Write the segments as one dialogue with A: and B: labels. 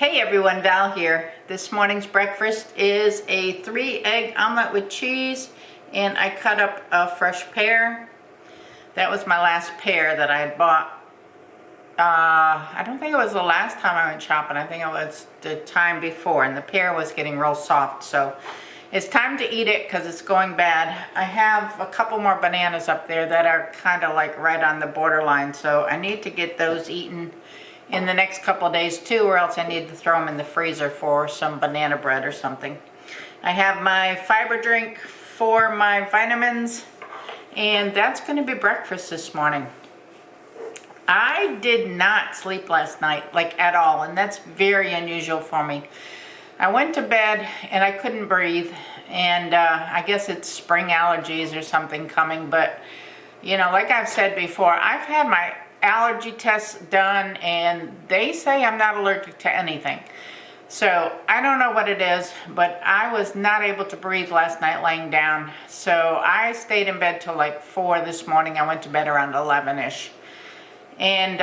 A: Hey everyone, Val here. This morning's breakfast is a 3-egg omelet with cheese, and I cut up a fresh pear. That was my last pear that I had bought. I don't think it was the last time I went shopping. I think it was the time before, and the pear was getting real soft, so it's time to eat it because it's going bad. I have a couple more bananas up there that are kind of like right on the borderline, so I need to get those eaten in the next couple of days too, or else I need to throw them in the freezer for some banana bread or something. I have my fiber drink for my vitamins, and that's going to be breakfast this morning. I did not sleep last night, like at all, and that's very unusual for me. I went to bed and I couldn't breathe, and I guess it's spring allergies or something coming, but you know, like I've said before, I've had my allergy tests done and they say I'm not allergic to anything. So I don't know what it is, but I was not able to breathe last night laying down. So I stayed in bed till like 4 this morning. I went to bed around 11ish and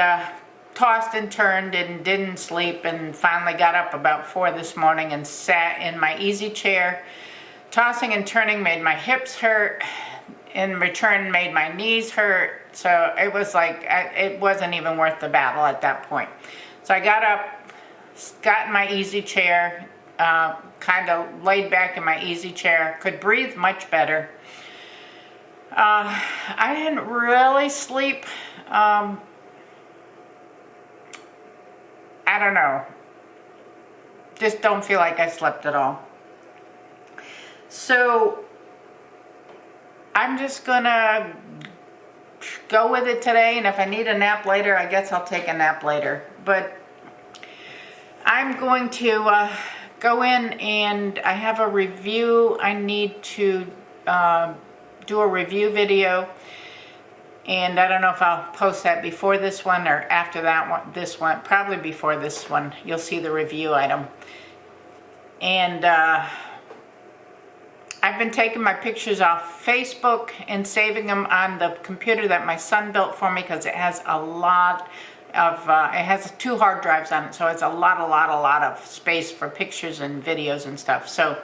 A: tossed and turned and didn't sleep, and finally got up about 4 this morning and sat in my easy chair. Tossing and turning made my hips hurt. In return, made my knees hurt. So it was like, it wasn't even worth the battle at that point. So I got up, got in my easy chair, kind of laid back in my easy chair, could breathe much better. I didn't really sleep. I don't know. Just don't feel like I slept at all. So I'm just gonna go with it today, and if I need a nap later, I guess I'll take a nap later. But I'm going to go in, and I have a review. I need to do a review video, and I don't know if I'll post that before this one or after that one. This one, probably before this one. You'll see the review item. And I've been taking my pictures off Facebook and saving them on the computer that my son built for me, because it has a lot of, it has 2 hard drives on it, so it's a lot of space for pictures and videos and stuff. So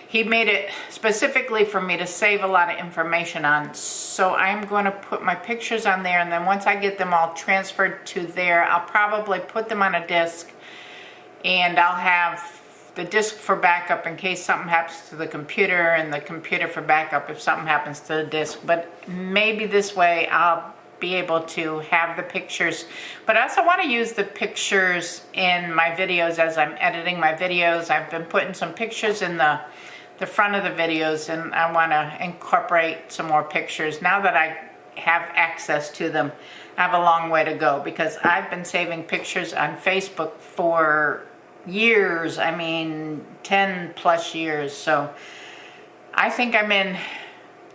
A: he made it specifically for me to save a lot of information on. So I'm going to put my pictures on there, and then once I get them all transferred to there, I'll probably put them on a disc, and I'll have the disk for backup in case something happens to the computer, and the computer for backup if something happens to the disk. But maybe this way I'll be able to have the pictures. But I also want to use the pictures in my videos as I'm editing my videos. I've been putting some pictures in the front of the videos, and I want to incorporate some more pictures. Now that I have access to them, I have a long way to go, because I've been saving pictures on Facebook for years. I mean 10 plus years. So I think I'm in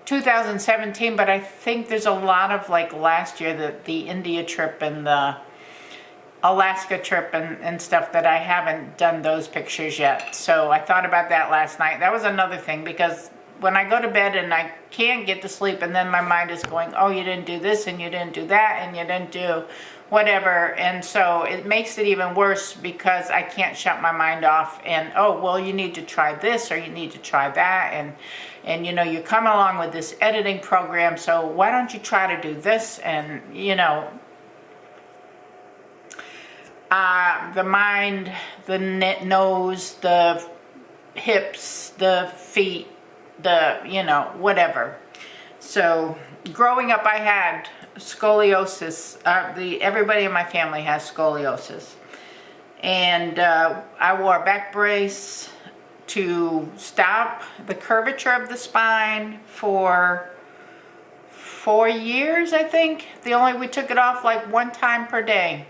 A: 2017, but I think there's a lot of, like last year, the India trip and the Alaska trip and stuff, that I haven't done those pictures yet. So I thought about that last night. That was another thing, because when I go to bed and I can't get to sleep, and then my mind is going, oh, you didn't do this and you didn't do that and you didn't do whatever, and so it makes it even worse, because I can't shut my mind off and, oh, well, you need to try this or you need to try that, and you know, you come along with this editing program, so why don't you try to do this? And you know, the mind, the nose, the hips, the feet, the, you know, whatever. So growing up, I had scoliosis. Everybody in my family has scoliosis, and I wore a back brace to stop the curvature of the spine for 4 years, I think. We took it off like 1 time per day,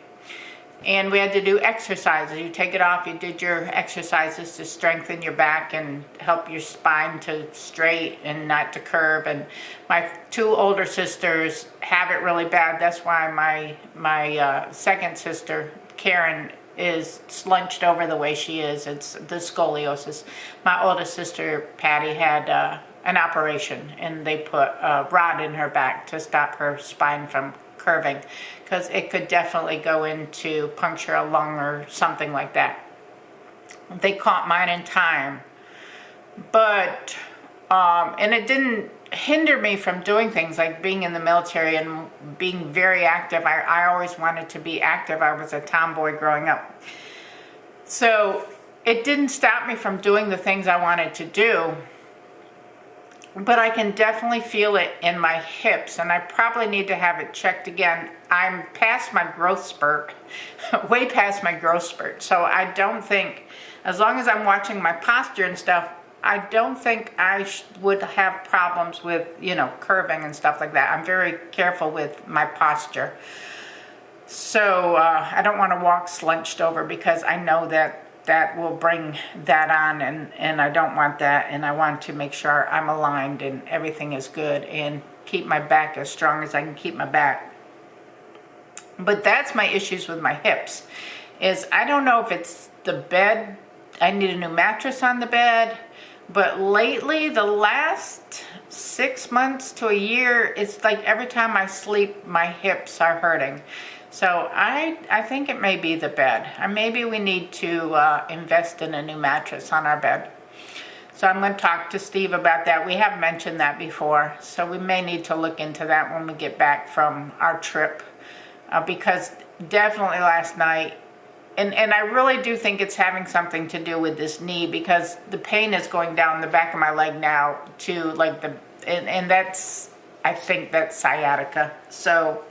A: and we had to do exercises. You take it off, you did your exercises to strengthen your back and help your spine to straight and not to curve. And my 2 older sisters have it really bad. That's why my second sister, Karen, is slunched over the way she is. It's the scoliosis. My oldest sister, Patty, had an operation, and they put a rod in her back to stop her spine from curving, because it could definitely go into puncture a lung or something like that. They caught mine in time. But, and it didn't hinder me from doing things like being in the military and being very active. I always wanted to be active. I was a tomboy growing up. So it didn't stop me from doing the things I wanted to do. But I can definitely feel it in my hips, and I probably need to have it checked again. I'm past my growth spurt, way past my growth spurt. So I don't think, as long as I'm watching my posture and stuff, I don't think I would have problems with, you know, curving and stuff like that. I'm very careful with my posture. So I don't want to walk slunched over, because I know that that will bring that on, and I don't want that, and I want to make sure I'm aligned and everything is good and keep my back as strong as I can keep my back. But that's my issues with my hips, is I don't know if it's the bed. I need a new mattress on the bed, but lately, the last 6 months to a year, it's like every time I sleep, my hips are hurting. So I think it may be the bed. Maybe we need to invest in a new mattress on our bed. So I'm going to talk to Steve about that. We have mentioned that before, so we may need to look into that when we get back from our trip. Because definitely last night, and I really do think it's having something to do with this knee, because the pain is going down the back of my leg now to like and that's, I think that's sciatica. So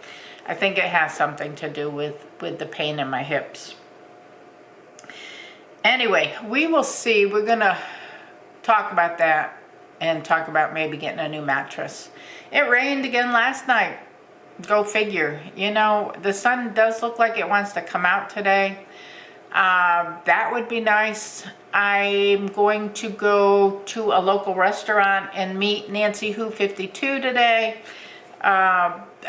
A: I think it has something to do with the pain in my hips. Anyway, we will see. We're going to talk about that and talk about maybe getting a new mattress. It rained again last night. Go figure. You know, the sun does look like it wants to come out today. That would be nice. I'm going to go to a local restaurant and meet Nancy Who52 today.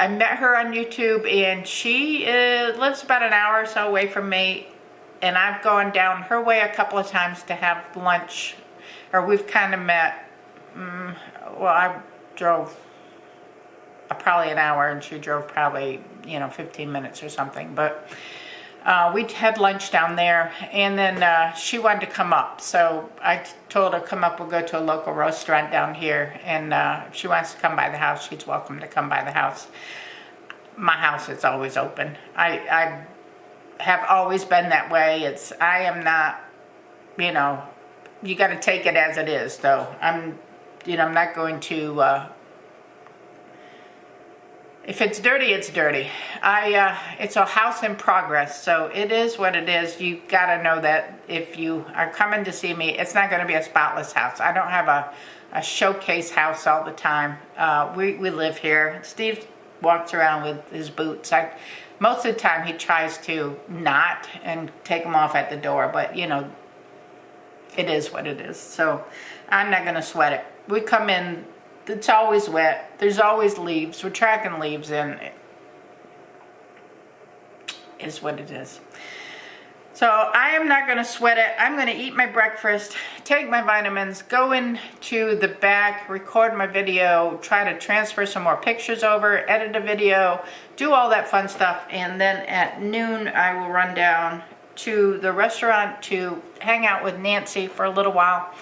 A: I met her on YouTube, and she lives about an hour or so away from me, and I've gone down her way a couple of times to have lunch, or we've kind of met. Well, I drove probably an hour, and she drove probably, 15 minutes or something, but we had lunch down there, and then she wanted to come up, so I told her, come up, we'll go to a local restaurant down here, and if she wants to come by the house, she's welcome to come by the house. My house is always open. I have always been that way. I am not, you got to take it as it is, though. I'm not going to, if it's dirty, it's dirty. It's a house in progress, so it is what it is. You gotta know that if you are coming to see me, it's not gonna be a spotless house. I don't have a showcase house all the time. We live here. Steve walks around with his boots. Most of the time he tries to not and take them off at the door, but it is what it is. So I'm not gonna sweat it. We come in, it's always wet. There's always leaves. We're tracking leaves in. It is what it is. So I am not going to sweat it. I'm going to eat my breakfast, take my vitamins, go into the back, record my video, try to transfer some more pictures over, edit a video, do all that fun stuff. And then at noon, I will run down to the restaurant to hang out with Nancy for a little while.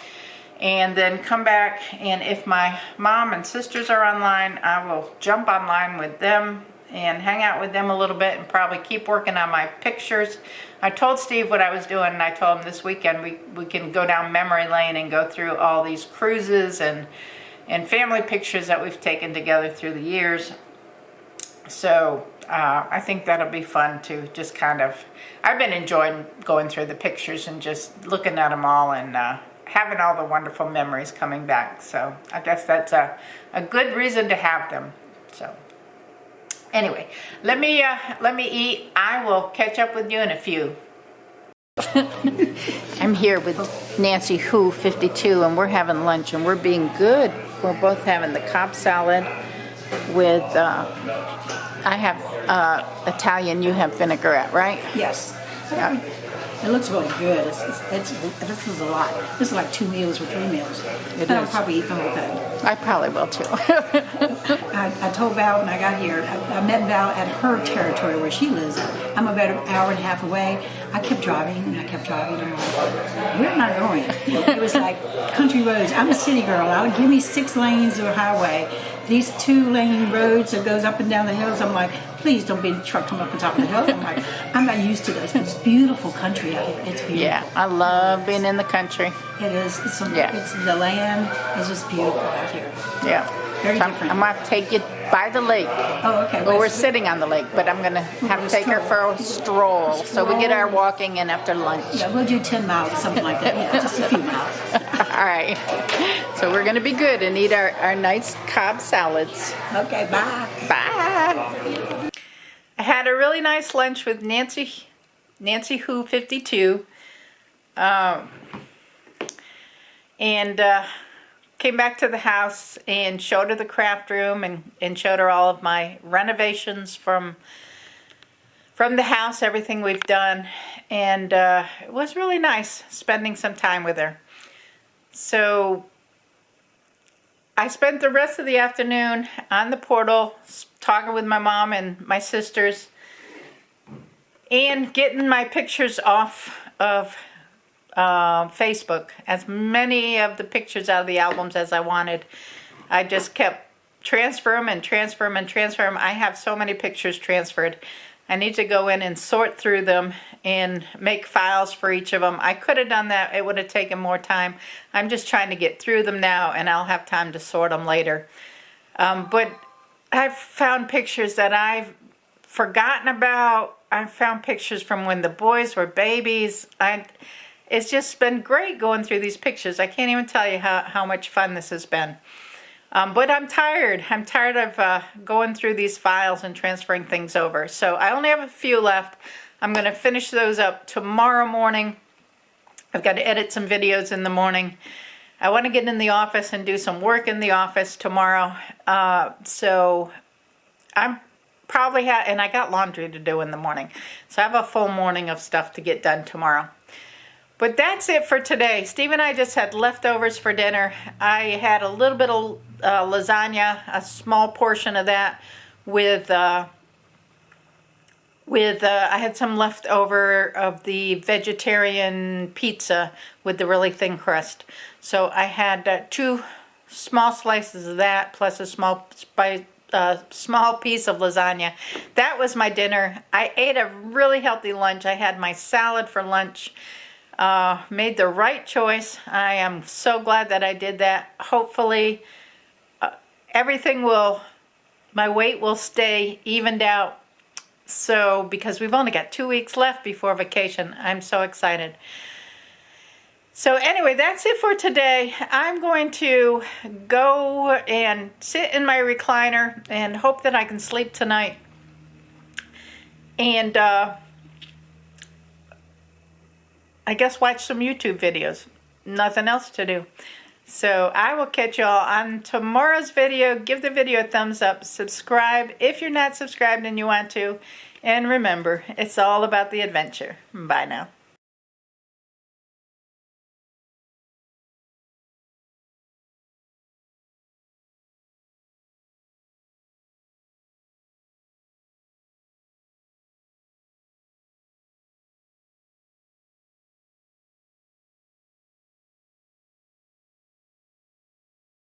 A: And then come back, and if my mom and sisters are online, I will jump online with them and hang out with them a little bit and probably keep working on my pictures. I told Steve what I was doing, and I told him this weekend we can go down memory lane and go through all these cruises and family pictures that we've taken together through the years. So I think that'll be fun to just kind of, I've been enjoying going through the pictures and just looking at them all and having all the wonderful memories coming back. So I guess that's a good reason to have them. So anyway, let me eat. I will catch up with you in a few. I'm here with Nancy Who52, and we're having lunch, and we're being good. We're both having the Cobb salad with, I have Italian, you have vinaigrette, right?
B: Yes.
A: Yeah.
B: It looks really good. This is a lot. This is like 2 meals or 3 meals. I'll probably eat the whole thing.
A: I probably will too.
B: I told Val when I got here, I met Val at her territory where she lives. I'm about an hour and a half away. I kept driving and I kept driving. I'm like, we're not going. It was like country roads. I'm a city girl. Give me 6 lanes of a highway. These 2-lane roads that goes up and down the hills, I'm like, please don't be a truck come up on top of the hill. I'm like, I'm not used to this. It's beautiful country out here. It's beautiful.
A: Yeah, I love being in the country.
B: It is. It's the land is just beautiful out here.
A: Yeah.
B: Very
A: So
B: different.
A: I'm going to take you by the lake.
B: Oh, okay.
A: Well, we're sitting on the lake, but I'm going to have to take her for a stroll. So we get our walking in after lunch.
B: Yeah, we'll do 10 miles or something like that. Yeah, just a few miles.
A: All right. So we're going to be good and eat our nice Cobb salads.
B: Okay, bye.
A: Bye. I had a really nice lunch with Nancy Who52. And came back to the house and showed her the craft room and showed her all of my renovations from the house, everything we've done. And it was really nice spending some time with her. So I spent the rest of the afternoon on the portal talking with my mom and my sisters and getting my pictures off of Facebook, as many of the pictures out of the albums as I wanted. I just kept transfer them. I have so many pictures transferred. I need to go in and sort through them and make files for each of them. I could have done that. It would have taken more time. I'm just trying to get through them now, and I'll have time to sort them later. But I've found pictures that I've forgotten about. I've found pictures from when the boys were babies. It's just been great going through these pictures. I can't even tell you how much fun this has been. But I'm tired. I'm tired of going through these files and transferring things over. So I only have a few left. I'm going to finish those up tomorrow morning. I've got to edit some videos in the morning. I want to get in the office and do some work in the office tomorrow. So I'm probably and I got laundry to do in the morning. So I have a full morning of stuff to get done tomorrow. But that's it for today. Steve and I just had leftovers for dinner. I had a little bit of lasagna, a small portion of that, with I had some leftover of the vegetarian pizza with the really thin crust. So I had 2 small slices of that plus a small piece of lasagna. That was my dinner. I ate a really healthy lunch. I had my salad for lunch. Made the right choice. I am so glad that I did that. Hopefully my weight will stay evened out. So, because we've only got 2 weeks left before vacation, I'm so excited. So anyway, that's it for today. I'm going to go and sit in my recliner and hope that I can sleep tonight. And I guess watch some YouTube videos. Nothing else to do. So I will catch y'all on tomorrow's video. Give the video a thumbs up. Subscribe if you're not subscribed and you want to. And remember, it's all about the adventure. Bye now.